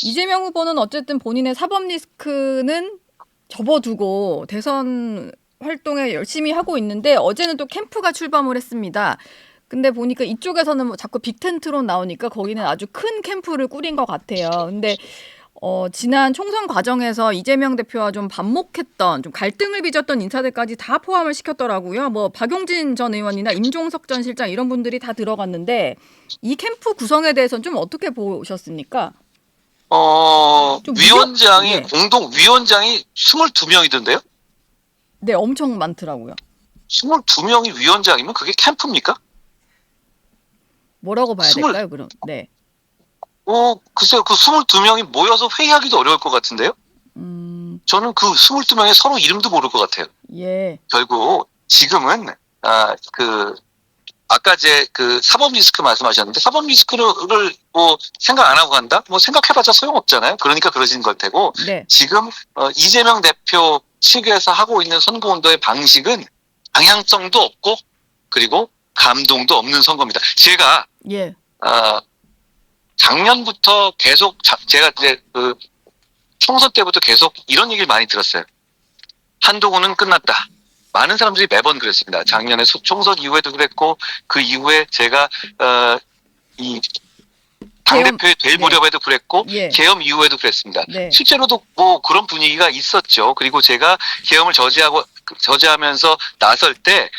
이재명 후보는 어쨌든 본인의 사법 리스크는 접어두고 대선 활동에 열심히 하고 있는데 어제는 또 캠프가 출범을 했습니다. 근데 보니까 이쪽에서는 뭐 자꾸 빅텐트로 나오니까 거기는 아주 큰 캠프를 꾸린 것 같아요. 근데 지난 총선 과정에서 이재명 대표와 좀 반목했던, 좀 갈등을 빚었던 인사들까지 다 포함을 시켰더라고요. 뭐 박용진 전 의원이나 임종석 전 실장 이런 분들이 다 들어갔는데 이 캠프 구성에 대해서는 좀 어떻게 보셨습니까? 좀 위원장이, 예. 공동 위원장이 22명이던데요? 네, 엄청 많더라고요. 22명이 위원장이면 그게 캠프입니까? 뭐라고 봐야 스물, 될까요, 그럼? 네. 글쎄요, 그 22명이 모여서 회의하기도 어려울 것 같은데요? 저는 그 22명의 서로 이름도 모를 것 같아요. 예. 결국, 지금은, 아까 그 사법 리스크 말씀하셨는데, 사법 리스크를 뭐 생각 안 하고 간다? 뭐 생각해봤자 소용없잖아요. 그러니까 그러신 걸 테고, 네. 지금, 이재명 대표 측에서 하고 있는 선거운동의 방식은 방향성도 없고, 그리고 감동도 없는 선거입니다. 제가, 예. 작년부터 계속, 제가 이제 총선 때부터 계속 이런 얘기를 많이 들었어요. 한동훈은 끝났다. 많은 사람들이 매번 그랬습니다. 작년에 총선 이후에도 그랬고, 그 이후에 제가, 이, 당대표에 될 네. 무렵에도 그랬고, 예. 계엄 이후에도 그랬습니다. 네. 실제로도 뭐 그런 분위기가 있었죠. 그리고 제가 계엄을 저지하면서 나설 때,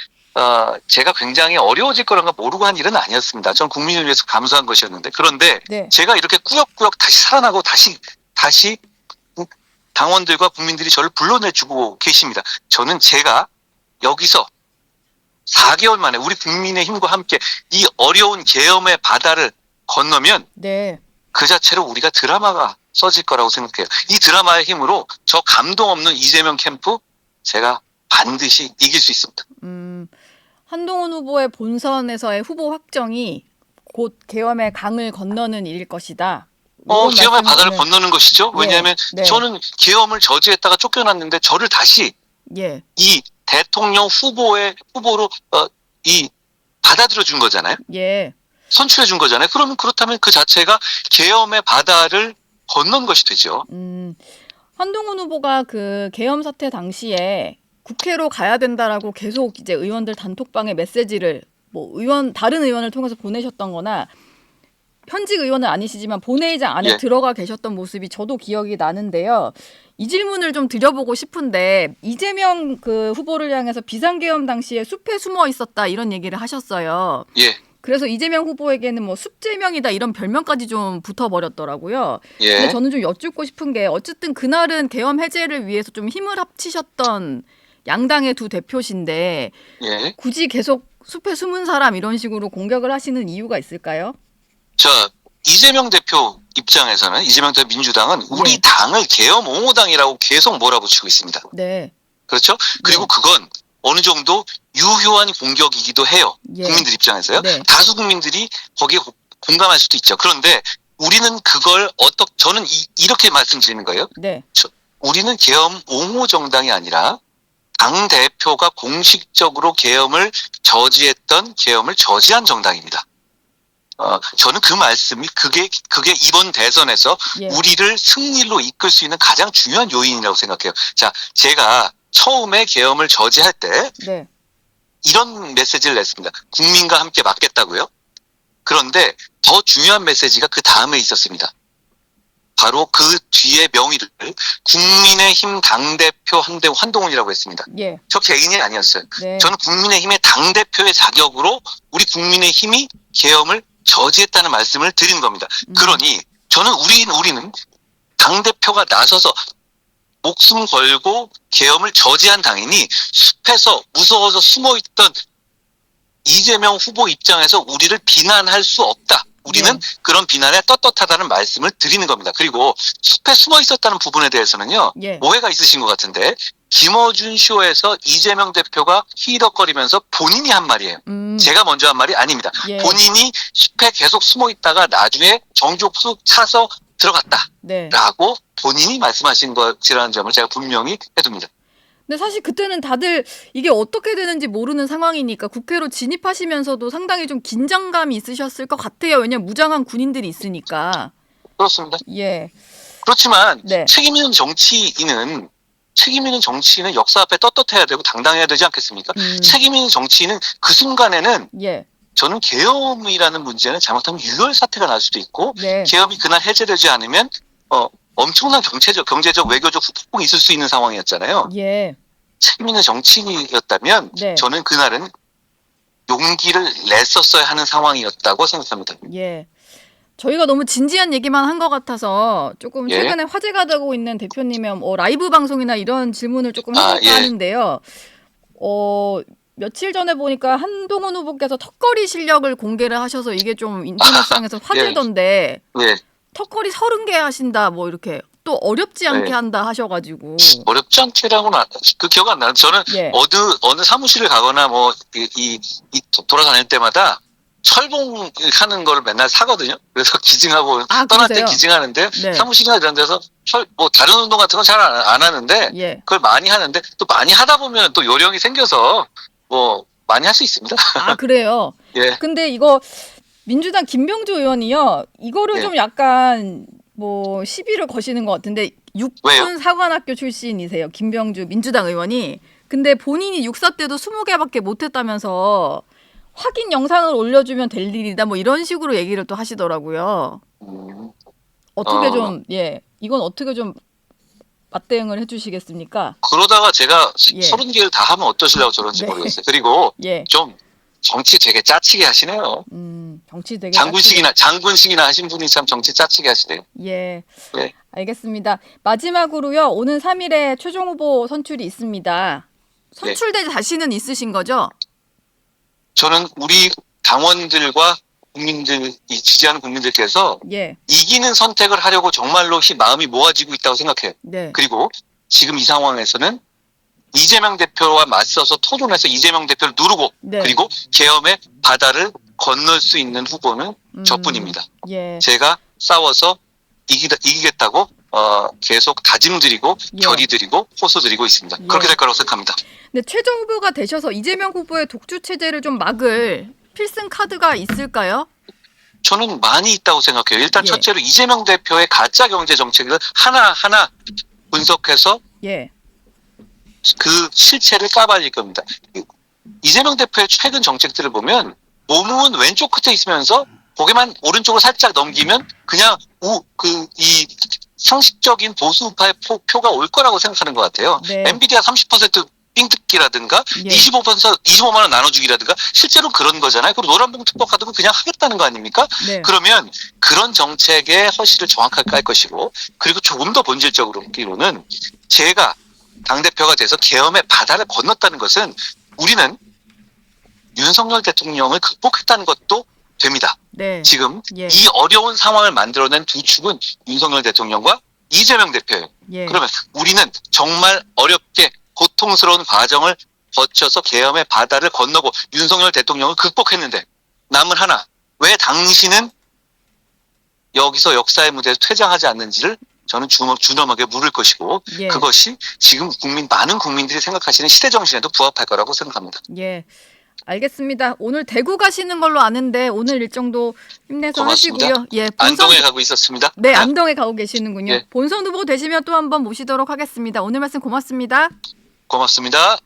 제가 굉장히 어려워질 거란 걸 모르고 한 일은 아니었습니다. 전 국민을 위해서 감수한 것이었는데. 그런데 네. 제가 이렇게 꾸역꾸역 다시 살아나고 다시 당원들과 국민들이 저를 불러내주고 계십니다. 저는 제가 여기서 4개월 만에 우리 국민의힘과 함께 이 어려운 계엄의 바다를 건너면 네. 그 자체로 우리가 드라마가 써질 거라고 생각해요. 이 드라마의 힘으로 저 감동 없는 이재명 캠프 제가 반드시 이길 수 있습니다. 한동훈 후보의 본선에서의 후보 확정이 곧 계엄의 강을 건너는 일일 것이다. 이런 계엄의 바다를 말씀을 건너는 것이죠. 네. 왜냐하면 네. 저는 계엄을 저지했다가 쫓겨났는데 저를 다시 예. 이 대통령 후보로 받아들여 준 거잖아요. 예. 선출해 준 거잖아요. 그렇다면 그 자체가 계엄의 바다를 건넌 것이 되죠. 한동훈 후보가 그 계엄 사태 당시에 국회로 가야 된다라고 계속 이제 의원들 단톡방에 메시지를 뭐 다른 의원을 통해서 보내셨던 거나 현직 의원은 아니시지만 본회의장 안에 예. 들어가 계셨던 모습이 저도 기억이 나는데요. 이 질문을 좀 드려보고 싶은데 이재명 그 후보를 향해서 비상계엄 당시에 숲에 숨어 있었다 이런 얘기를 하셨어요. 예. 그래서 이재명 후보에게는 뭐 숲재명이다 이런 별명까지 좀 붙어버렸더라고요. 예. 근데 저는 좀 여쭙고 싶은 게 어쨌든 그날은 계엄 해제를 위해서 좀 힘을 합치셨던 양당의 두 대표신데 예. 굳이 계속 숲에 숨은 사람 이런 식으로 공격을 하시는 이유가 있을까요? 자, 이재명 대표 입장에서는 이재명 대표 민주당은 우리 네. 당을 계엄 옹호당이라고 계속 몰아붙이고 있습니다. 네. 그렇죠? 그리고 네. 그건 어느 정도 유효한 공격이기도 해요. 예. 국민들 입장에서요. 네. 다수 국민들이 거기에 공감할 수도 있죠. 그런데 우리는 그걸 저는 이렇게 말씀드리는 거예요. 네. 우리는 계엄 옹호 정당이 아니라 당 대표가 공식적으로 계엄을 저지한 정당입니다. 저는 그 말씀이 그게 이번 대선에서 예. 우리를 승리로 이끌 수 있는 가장 중요한 요인이라고 생각해요. 자, 제가 처음에 계엄을 저지할 때 네. 이런 메시지를 냈습니다. 국민과 함께 막겠다고요. 그런데 더 중요한 메시지가 그 다음에 있었습니다. 바로 그 뒤에 명의를 국민의힘 당대표 한동훈이라고 했습니다. 예. 저 개인이 아니었어요. 네. 저는 국민의힘의 당대표의 자격으로 우리 국민의힘이 계엄을 저지했다는 말씀을 드리는 겁니다. 그러니 저는 우리는 당대표가 나서서 목숨 걸고 계엄을 저지한 당이니 숲에서 무서워서 숨어있던 이재명 후보 입장에서 우리를 비난할 수 없다. 우리는 네. 그런 비난에 떳떳하다는 말씀을 드리는 겁니다. 그리고 숲에 숨어 있었다는 부분에 대해서는요. 예. 오해가 있으신 것 같은데 김어준 쇼에서 이재명 대표가 히덕거리면서 본인이 한 말이에요. 제가 먼저 한 말이 아닙니다. 예. 본인이 숲에 계속 숨어 있다가 나중에 정족수 차서 들어갔다. 네. 라고 본인이 말씀하신 것이라는 점을 제가 분명히 해둡니다. 근데 사실 그때는 다들 이게 어떻게 되는지 모르는 상황이니까 국회로 진입하시면서도 상당히 좀 긴장감이 있으셨을 것 같아요. 왜냐면 무장한 군인들이 있으니까. 그렇습니다. 예. 그렇지만 네. 책임 있는 정치인은 역사 앞에 떳떳해야 되고 당당해야 되지 않겠습니까? 책임 있는 정치인은 그 순간에는 예. 저는 계엄이라는 문제는 잘못하면 유혈 사태가 날 수도 있고 네. 계엄이 그날 해제되지 않으면 엄청난 경제적, 외교적 후폭풍이 있을 수 있는 상황이었잖아요. 예. 책임 있는 정치인이었다면 네. 저는 그날은 용기를 냈었어야 하는 상황이었다고 생각합니다. 예. 저희가 너무 진지한 얘기만 한 것 같아서 조금 예. 최근에 화제가 되고 있는 대표님의 라이브 방송이나 이런 질문을 조금 해볼까 예. 하는데요. 며칠 전에 보니까 한동훈 후보께서 턱걸이 실력을 공개를 하셔서 이게 좀 인터넷상에서 화제던데 예. 턱걸이 30개 하신다 뭐 이렇게 또 어렵지 않게 네. 한다 하셔가지고 어렵지 않게라고는 그 기억 안 나요. 저는 예. 어느 사무실을 가거나 뭐 돌아다닐 때마다 철봉하는 걸 맨날 사거든요. 그래서 기증하고 떠날 때 그러세요? 기증하는데 네. 사무실이나 이런 데서 다른 운동 같은 건 잘 안 하는데 예. 그걸 많이 하는데 또 많이 하다 보면 또 요령이 생겨서 뭐 많이 할 수 있습니다. 그래요. 예. 근데 이거 민주당 김병주 의원이요. 이거를 예. 좀 약간 뭐 시비를 거시는 것 같은데 육군 왜요? 사관학교 출신이세요. 김병주 민주당 의원이. 근데 본인이 육사 때도 20개밖에 못했다면서 확인 영상을 올려주면 될 일이다 뭐 이런 식으로 얘기를 또 하시더라고요. 어떻게 이건 어떻게 좀 맞대응을 해주시겠습니까? 그러다가 제가 예. 30개를 다 하면 어떠시려고 저런지 네. 모르겠어요. 그리고 예. 좀 정치 되게 짜치게 하시네요. 정치 되게 장군식이나 하신 분이 참 정치 짜치게 하시네요. 예. 예. 알겠습니다. 마지막으로요. 오는 3일에 최종 후보 선출이 있습니다. 선출될 자신은 있으신 거죠? 저는 우리 당원들과 지지하는 국민들께서 예. 이기는 선택을 하려고 정말로 마음이 모아지고 있다고 생각해요. 네. 그리고 지금 이 상황에서는 이재명 대표와 맞서서 토론해서 이재명 대표를 누르고 네. 그리고 계엄의 바다를 건널 수 있는 후보는 저뿐입니다. 예. 제가 싸워서 이기겠다고 계속 다짐드리고 예. 결의드리고 호소드리고 있습니다. 예. 그렇게 될 거라고 생각합니다. 근데 최종 후보가 되셔서 이재명 후보의 독주 체제를 좀 막을 필승 카드가 있을까요? 저는 많이 있다고 생각해요. 일단 예. 첫째로 이재명 대표의 가짜 경제 정책을 하나하나 분석해서 예. 그 실체를 까발릴 겁니다. 이재명 대표의 최근 정책들을 보면 몸은 왼쪽 끝에 있으면서 고개만 오른쪽으로 살짝 넘기면 그냥 이 상식적인 보수파의 표가 올 거라고 생각하는 것 같아요. 네. 엔비디아 30% 삥뜯기라든가 예. 25만 원 나눠주기라든가 실제로 그런 거잖아요. 그리고 노란봉투법 같은 거 그냥 하겠다는 거 아닙니까? 네. 그러면 그런 정책의 허실을 정확하게 깔 것이고 그리고 조금 더 본질적으로는 제가 당대표가 돼서 계엄의 바다를 건넜다는 것은 우리는 윤석열 대통령을 극복했다는 것도 됩니다. 네. 지금 예. 이 어려운 상황을 만들어낸 두 축은 윤석열 대통령과 이재명 대표예요. 예. 그러면 우리는 정말 어렵게 고통스러운 과정을 거쳐서 계엄의 바다를 건너고 윤석열 대통령을 극복했는데 남은 하나, 왜 당신은 여기서 역사의 무대에서 퇴장하지 않는지를 저는 준엄하게 물을 것이고 예. 그것이 지금 많은 국민들이 생각하시는 시대 정신에도 부합할 거라고 생각합니다. 예. 알겠습니다. 오늘 대구 가시는 걸로 아는데 오늘 일정도 힘내서 고맙습니다. 하시고요. 예. 안동에 가고 있었습니다. 네, 안동에 가고 계시는군요. 예. 본선 후보 되시면 또 한번 모시도록 하겠습니다. 오늘 말씀 고맙습니다. 고맙습니다.